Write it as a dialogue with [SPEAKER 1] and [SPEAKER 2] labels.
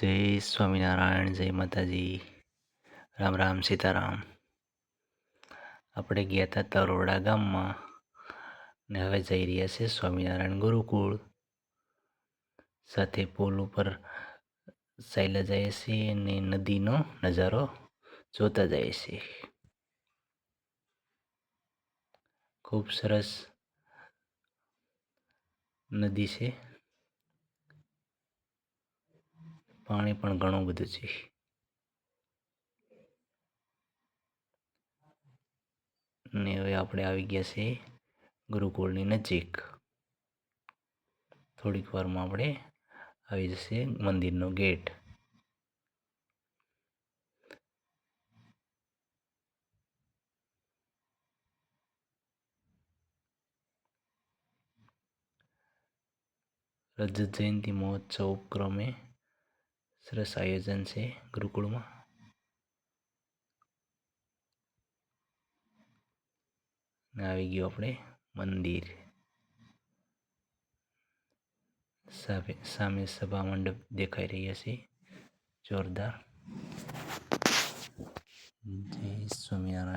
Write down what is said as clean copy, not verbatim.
[SPEAKER 1] જય સ્વામિનારાયણ, જય માતાજી, રામ રામ, સીતારામ. આપણે ગયા હતા તરોડા ગામમાં ને હવે જઈ રહ્યા છે સ્વામિનારાયણ ગુરુકુળ. સાથે પુલ ઉપર ચાલ્યા જાય છે અને નદીનો નજારો જોતા જાય છે. ખૂબ સરસ નદી છે, પાણી પણ ઘણું બધું છે. ને હવે આપણે આવી ગયા છે ગુરુકુળની નજીક. થોડીક વારમાં આપણે આવી જશે મંદિરનો ગેટ. રજત જયંતિ મહોત્સવ ઉપક્રમે સરસ આયોજન છે ગુરુકુળમાં. આવી ગયું આપણે મંદિર. સામે સભા મંડપ દેખાઈ રહ્યા છે, જોરદાર. જય સ્વામિનારાયણ.